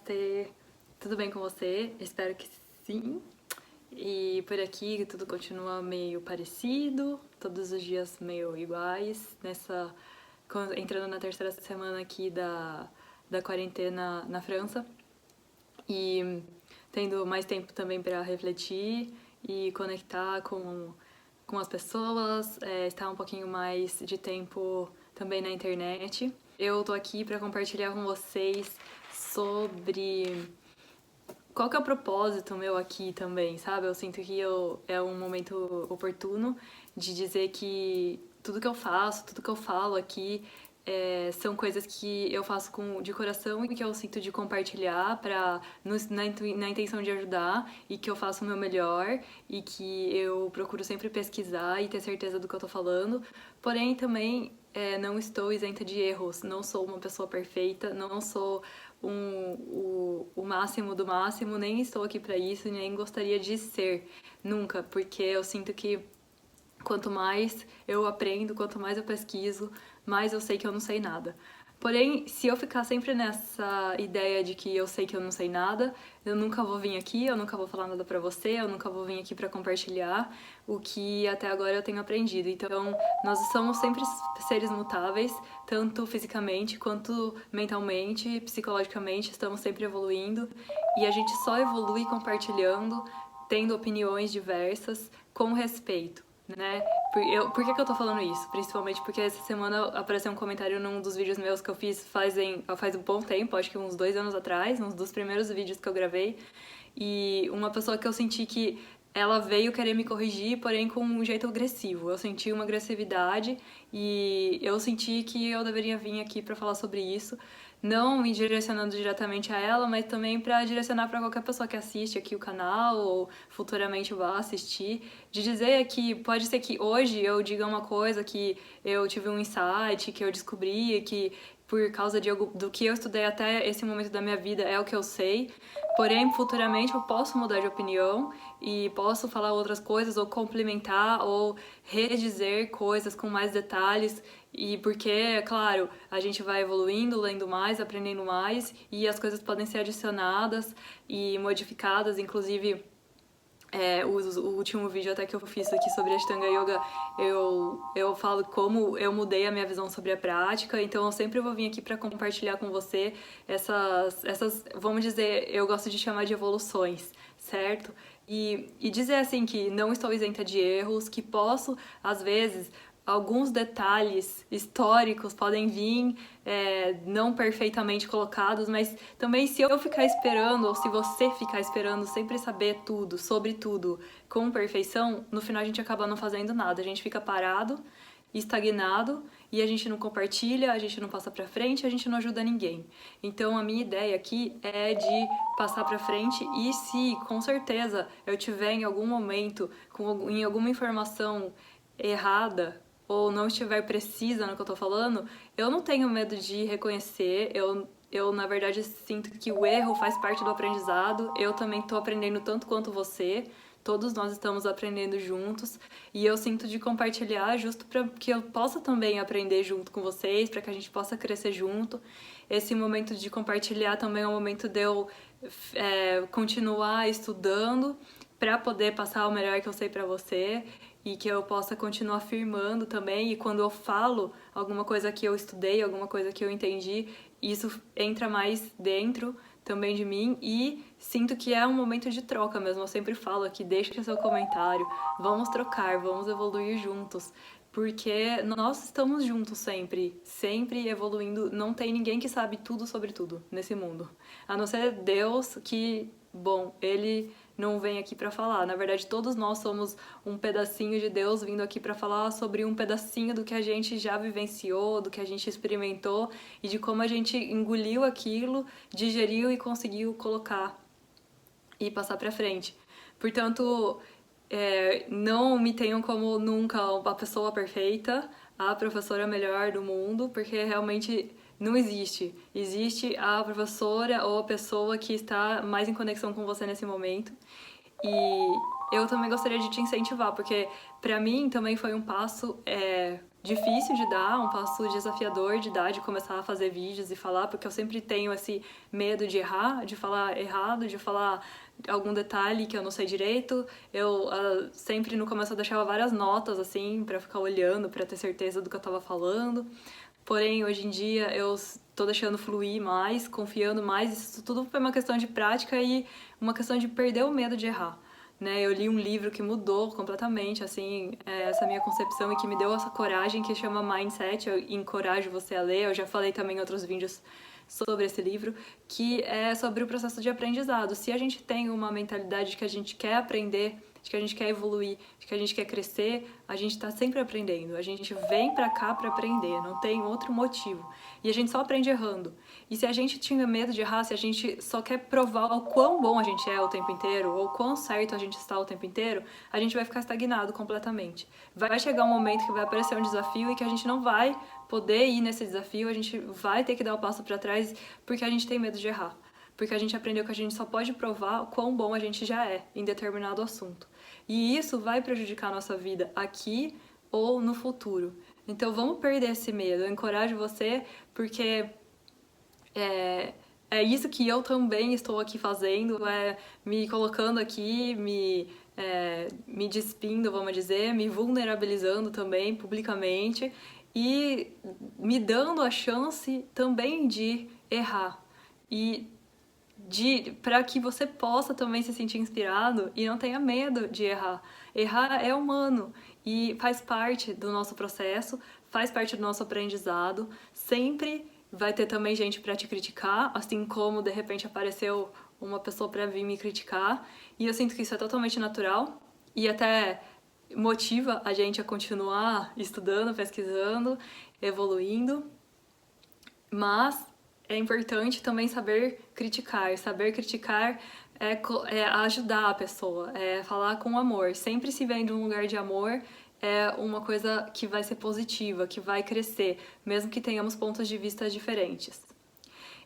Namastê! Tudo bem com você? Espero que sim. E por aqui tudo continua meio parecido, todos os dias meio iguais, entrando na terceira semana aqui da quarentena na França e tendo mais tempo também para refletir e conectar com as pessoas, estar um pouquinho mais de tempo também na internet. Eu tô aqui para compartilhar com vocês sobre qual que é o propósito meu aqui também, sabe? Eu sinto que é um momento oportuno de dizer que tudo que eu faço, tudo que eu falo aqui são coisas que eu faço de coração e que eu sinto de compartilhar na intenção de ajudar e que eu faço o meu melhor e que eu procuro sempre pesquisar e ter certeza do que eu tô falando. Porém, também não estou isenta de erros, não sou uma pessoa perfeita, não sou o máximo do máximo, nem estou aqui para isso, nem gostaria de ser, nunca, porque eu sinto que quanto mais eu aprendo, quanto mais eu pesquiso, mais eu sei que eu não sei nada. Porém, se eu ficar sempre nessa ideia de que eu sei que eu não sei nada, eu nunca vou vir aqui, eu nunca vou falar nada pra você, eu nunca vou vir aqui pra compartilhar o que até agora eu tenho aprendido. Então, nós somos sempre seres mutáveis, tanto fisicamente quanto mentalmente, psicologicamente, estamos sempre evoluindo e a gente só evolui compartilhando, tendo opiniões diversas, com respeito, né? Por que eu tô falando isso? Principalmente porque essa semana apareceu um comentário num dos vídeos meus que eu fiz faz um bom tempo, acho que uns 2 anos atrás, uns dos primeiros vídeos que eu gravei, e uma pessoa que eu senti que ela veio querer me corrigir, porém com um jeito agressivo. Eu senti uma agressividade e eu senti que eu deveria vir aqui pra falar sobre isso, não me direcionando diretamente a ela, mas também para direcionar para qualquer pessoa que assiste aqui o canal ou futuramente vá assistir, de dizer que pode ser que hoje eu diga uma coisa que eu tive um insight, que eu descobri, que por causa do que eu estudei até esse momento da minha vida é o que eu sei, porém futuramente eu posso mudar de opinião e posso falar outras coisas ou complementar ou redizer coisas com mais detalhes. E porque, é claro, a gente vai evoluindo, lendo mais, aprendendo mais e as coisas podem ser adicionadas e modificadas. Inclusive, o último vídeo até que eu fiz aqui sobre Ashtanga Yoga, eu falo como eu mudei a minha visão sobre a prática. Então eu sempre vou vir aqui para compartilhar com você essas, vamos dizer, eu gosto de chamar de evoluções, certo? E dizer assim que não estou isenta de erros, que posso, às vezes, alguns detalhes históricos podem vir não perfeitamente colocados, mas também se eu ficar esperando, ou se você ficar esperando sempre saber tudo, sobre tudo, com perfeição, no final a gente acaba não fazendo nada, a gente fica parado, estagnado, e a gente não compartilha, a gente não passa pra frente, a gente não ajuda ninguém. Então a minha ideia aqui é de passar pra frente e se, com certeza, eu tiver em algum momento, em alguma informação errada, ou não estiver precisa no que eu tô falando, eu não tenho medo de reconhecer, eu na verdade sinto que o erro faz parte do aprendizado, eu também tô aprendendo tanto quanto você, todos nós estamos aprendendo juntos, e eu sinto de compartilhar justo para que eu possa também aprender junto com vocês, para que a gente possa crescer junto. Esse momento de compartilhar também é um momento de eu continuar estudando, para poder passar o melhor que eu sei para você e que eu possa continuar afirmando também. E quando eu falo alguma coisa que eu estudei, alguma coisa que eu entendi, isso entra mais dentro também de mim e sinto que é um momento de troca mesmo. Eu sempre falo aqui, deixe seu comentário, vamos trocar, vamos evoluir juntos. Porque nós estamos juntos sempre, sempre evoluindo. Não tem ninguém que sabe tudo sobre tudo nesse mundo. A não ser Deus que, bom, ele não vem aqui para falar. Na verdade, todos nós somos um pedacinho de Deus vindo aqui para falar sobre um pedacinho do que a gente já vivenciou, do que a gente experimentou e de como a gente engoliu aquilo, digeriu e conseguiu colocar e passar para frente. Portanto, não me tenham como nunca a pessoa perfeita, a professora melhor do mundo, porque realmente não existe. Existe a professora ou a pessoa que está mais em conexão com você nesse momento. E eu também gostaria de te incentivar, porque pra mim também foi um passo difícil de dar, um passo desafiador de dar, de começar a fazer vídeos e falar, porque eu sempre tenho esse medo de errar, de falar errado, de falar algum detalhe que eu não sei direito. Eu sempre no começo eu deixava várias notas assim pra ficar olhando, pra ter certeza do que eu tava falando. Porém, hoje em dia eu tô deixando fluir mais, confiando mais. Isso tudo foi uma questão de prática e uma questão de perder o medo de errar. Né? Eu li um livro que mudou completamente assim essa minha concepção e que me deu essa coragem, que chama Mindset. Eu encorajo você a ler. Eu já falei também em outros vídeos sobre esse livro, que é sobre o processo de aprendizado. Se a gente tem uma mentalidade de que a gente quer aprender, de que a gente quer evoluir, de que a gente quer crescer, a gente tá sempre aprendendo. A gente vem pra cá pra aprender, não tem outro motivo. E a gente só aprende errando. E se a gente tinha medo de errar, se a gente só quer provar o quão bom a gente é o tempo inteiro, ou quão certo a gente está o tempo inteiro, a gente vai ficar estagnado completamente. Vai chegar um momento que vai aparecer um desafio e que a gente não vai poder ir nesse desafio, a gente vai ter que dar o passo pra trás porque a gente tem medo de errar. Porque a gente aprendeu que a gente só pode provar o quão bom a gente já é em determinado assunto. E isso vai prejudicar a nossa vida aqui ou no futuro. Então vamos perder esse medo. Eu encorajo você porque é isso que eu também estou aqui fazendo, me colocando aqui, me despindo, vamos dizer, me vulnerabilizando também publicamente e me dando a chance também de errar. E para que você possa também se sentir inspirado e não tenha medo de errar. Errar é humano e faz parte do nosso processo, faz parte do nosso aprendizado. Sempre vai ter também gente para te criticar, assim como de repente apareceu uma pessoa para vir me criticar. E eu sinto que isso é totalmente natural e até motiva a gente a continuar estudando, pesquisando, evoluindo. Mas é importante também saber criticar. Saber criticar é ajudar a pessoa, é falar com amor. Sempre se vem de um lugar de amor, é uma coisa que vai ser positiva, que vai crescer, mesmo que tenhamos pontos de vista diferentes.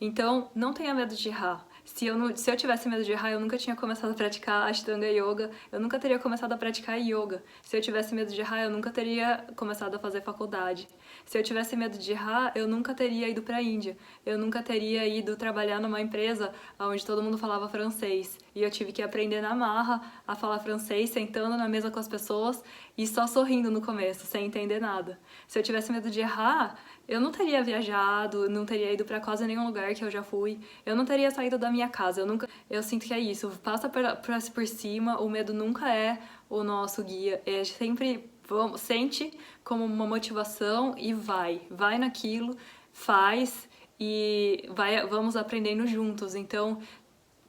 Então, não tenha medo de errar. Se eu tivesse medo de errar, eu nunca tinha começado a praticar Ashtanga Yoga, eu nunca teria começado a praticar yoga. Se eu tivesse medo de errar, eu nunca teria começado a fazer faculdade. Se eu tivesse medo de errar, eu nunca teria ido para a Índia. Eu nunca teria ido trabalhar numa empresa onde todo mundo falava francês. E eu tive que aprender na marra a falar francês, sentando na mesa com as pessoas e só sorrindo no começo, sem entender nada. Se eu tivesse medo de errar, eu não teria viajado, não teria ido para quase nenhum lugar que eu já fui. Eu não teria saído da minha casa. Eu sinto que é isso. Passa por cima. O medo nunca é o nosso guia. É sempre sente como uma motivação e vai naquilo, faz e vamos aprendendo juntos. Então,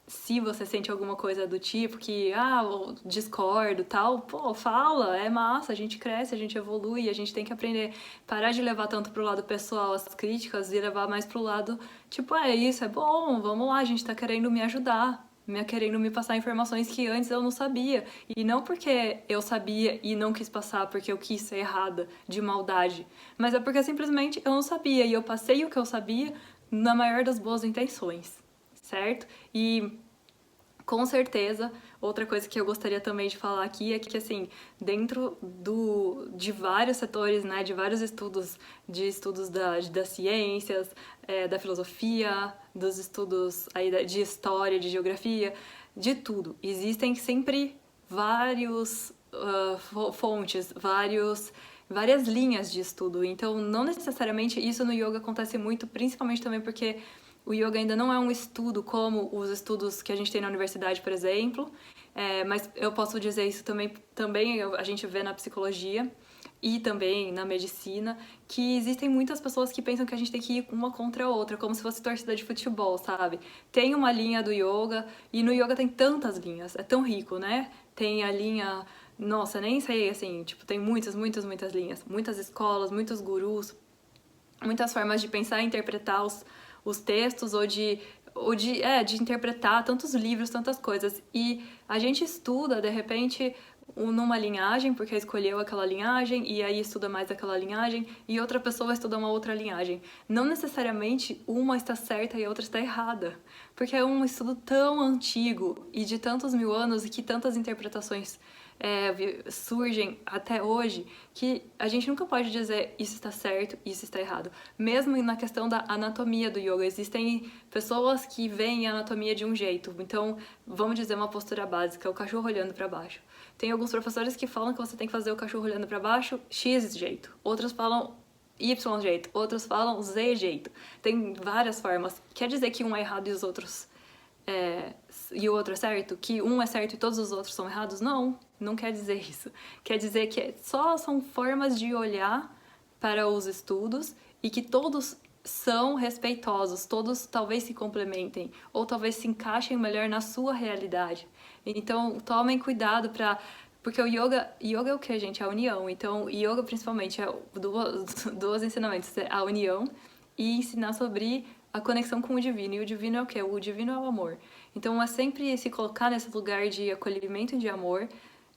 se você sente alguma coisa do tipo que, eu discordo, tal, pô, fala, é massa, a gente cresce, a gente evolui, a gente tem que aprender, parar de levar tanto pro lado pessoal as críticas e levar mais pro lado, tipo, é isso, é bom, vamos lá, a gente tá querendo me ajudar, querendo me passar informações que antes eu não sabia. E não porque eu sabia e não quis passar porque eu quis ser errada, de maldade, mas é porque simplesmente eu não sabia e eu passei o que eu sabia na maior das boas intenções. Certo? E com certeza, outra coisa que eu gostaria também de falar aqui é que, assim, dentro de vários setores, né, de vários estudos, das ciências, da filosofia, dos estudos aí de história, de geografia, de tudo, existem sempre vários fontes, várias linhas de estudo. Então, não necessariamente isso no yoga acontece muito, principalmente também porque o yoga ainda não é um estudo como os estudos que a gente tem na universidade, por exemplo, mas eu posso dizer isso também a gente vê na psicologia e também na medicina, que existem muitas pessoas que pensam que a gente tem que ir uma contra a outra, como se fosse torcida de futebol, sabe? Tem uma linha do yoga, e no yoga tem tantas linhas, é tão rico, né? Tem a linha, nossa, nem sei, assim, tipo, tem muitas linhas, muitas escolas, muitos gurus, muitas formas de pensar e interpretar os textos ou de interpretar tantos livros, tantas coisas. E a gente estuda, de repente, numa linhagem, porque escolheu aquela linhagem, e aí estuda mais aquela linhagem, e outra pessoa estuda uma outra linhagem. Não necessariamente uma está certa e a outra está errada, porque é um estudo tão antigo e de tantos mil anos e que tantas interpretações surgem até hoje, que a gente nunca pode dizer isso está certo, isso está errado. Mesmo na questão da anatomia do yoga, existem pessoas que veem a anatomia de um jeito. Então, vamos dizer uma postura básica, o cachorro olhando para baixo. Tem alguns professores que falam que você tem que fazer o cachorro olhando para baixo X jeito. Outros falam Y jeito. Outros falam Z jeito. Tem várias formas. Quer dizer que um é errado e os outros e o outro é certo? Que um é certo e todos os outros são errados? Não, não quer dizer isso. Quer dizer que só são formas de olhar para os estudos e que todos são respeitosos, todos talvez se complementem ou talvez se encaixem melhor na sua realidade. Então, tomem cuidado porque o yoga é o que, gente? É a união. Então, yoga principalmente é duas ensinamentos, é a união e ensinar sobre a conexão com o divino. E o divino é o quê? O divino é o amor. Então, é sempre se colocar nesse lugar de acolhimento e de amor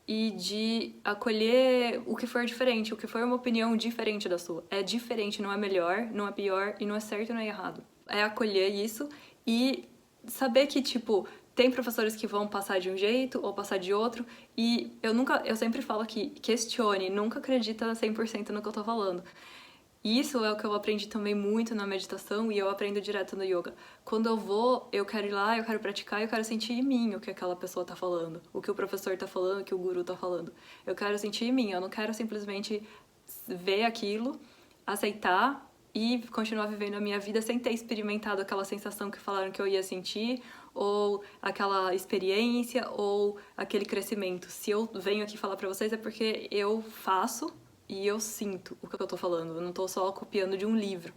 e de acolher o que for diferente, o que for uma opinião diferente da sua. É diferente, não é melhor, não é pior e não é certo e não é errado. É acolher isso e saber que, tipo, tem professores que vão passar de um jeito ou passar de outro e eu sempre falo que questione, nunca acredita 100% no que eu tô falando. Isso é o que eu aprendi também muito na meditação e eu aprendo direto no yoga. Quando eu vou, eu quero ir lá, eu quero praticar, eu quero sentir em mim o que aquela pessoa tá falando, o que o professor tá falando, o que o guru tá falando. Eu quero sentir em mim, eu não quero simplesmente ver aquilo, aceitar e continuar vivendo a minha vida sem ter experimentado aquela sensação que falaram que eu ia sentir, ou aquela experiência, ou aquele crescimento. Se eu venho aqui falar pra vocês é porque eu faço e eu sinto o que eu tô falando, eu não tô só copiando de um livro.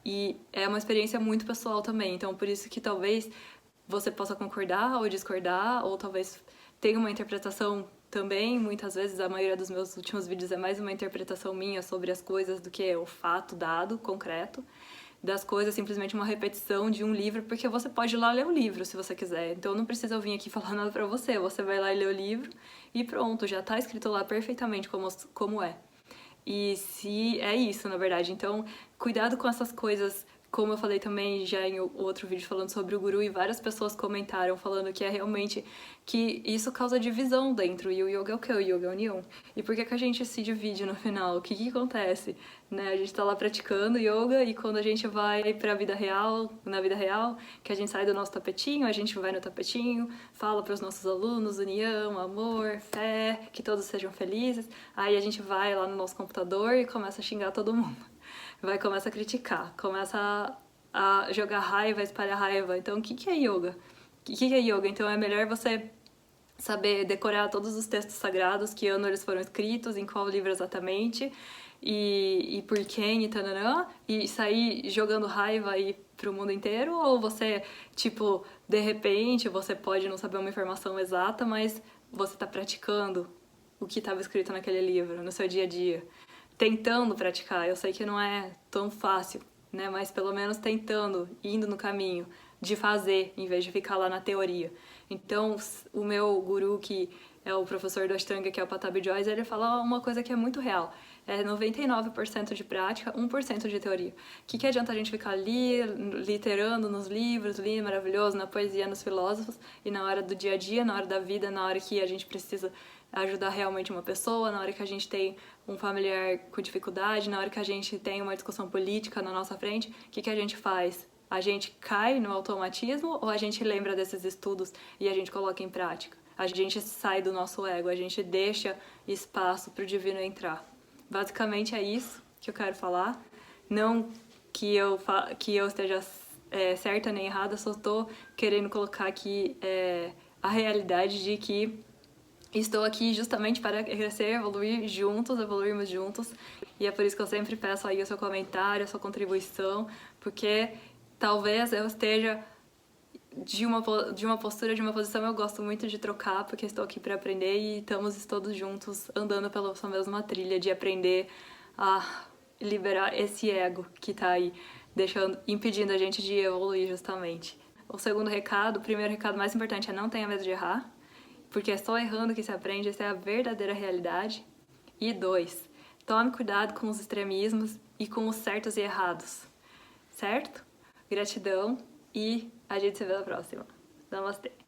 E é uma experiência muito pessoal também, então por isso que talvez você possa concordar ou discordar, ou talvez tenha uma interpretação também. Muitas vezes, a maioria dos meus últimos vídeos é mais uma interpretação minha sobre as coisas do que o fato dado, concreto das coisas, simplesmente uma repetição de um livro, porque você pode ir lá ler o livro se você quiser. Então não precisa eu vir aqui falar nada pra você, você vai lá e ler o livro e pronto, já tá escrito lá perfeitamente como é. E se é isso, na verdade. Então, cuidado com essas coisas, como eu falei também já em outro vídeo falando sobre o guru, e várias pessoas comentaram falando que é realmente que isso causa divisão dentro. E o yoga é o quê? O yoga é a união. E por que que a gente se divide no final? O que que acontece? Né? A gente tá lá praticando yoga e quando a gente vai pra vida real, na vida real, que a gente sai do nosso tapetinho, a gente vai no tapetinho, fala pros nossos alunos união, amor, fé, que todos sejam felizes. Aí a gente vai lá no nosso computador e começa a xingar todo mundo. Começa a criticar, começa a jogar raiva, espalhar raiva. Então, o que que é yoga? O que que é yoga? Então, é melhor você saber decorar todos os textos sagrados, que ano eles foram escritos, em qual livro exatamente, e por quem, e tananã, e sair jogando raiva aí pro mundo inteiro, ou você, tipo, de repente, você pode não saber uma informação exata, mas você tá praticando o que estava escrito naquele livro, no seu dia a dia, tentando praticar. Eu sei que não é tão fácil, né, mas pelo menos tentando, indo no caminho de fazer, em vez de ficar lá na teoria. Então, o meu guru, que é o professor do Ashtanga, que é o Patabi Joyce, ele fala uma coisa que é muito real. É 99% de prática, 1% de teoria. O que adianta a gente ficar ali, literando nos livros, lindo, maravilhoso, na poesia, nos filósofos, e na hora do dia a dia, na hora da vida, na hora que a gente precisa ajudar realmente uma pessoa, na hora que a gente tem um familiar com dificuldade, na hora que a gente tem uma discussão política na nossa frente, o que a gente faz? A gente cai no automatismo ou a gente lembra desses estudos e a gente coloca em prática? A gente sai do nosso ego, a gente deixa espaço para o divino entrar. Basicamente é isso que eu quero falar. Não que eu esteja certa nem errada, só estou querendo colocar aqui a realidade de que estou aqui justamente para crescer, evoluir juntos, evoluirmos juntos. E é por isso que eu sempre peço aí o seu comentário, a sua contribuição, porque talvez eu esteja de uma postura, de uma posição, eu gosto muito de trocar, porque estou aqui para aprender e estamos todos juntos andando pela mesma trilha de aprender a liberar esse ego que tá aí, impedindo a gente de evoluir justamente. O segundo recado, o primeiro recado mais importante é não tenha medo de errar. porque é só errando que se aprende, essa é a verdadeira realidade. E 2, tome cuidado com os extremismos e com os certos e errados, certo? Gratidão e a gente se vê na próxima. Namastê!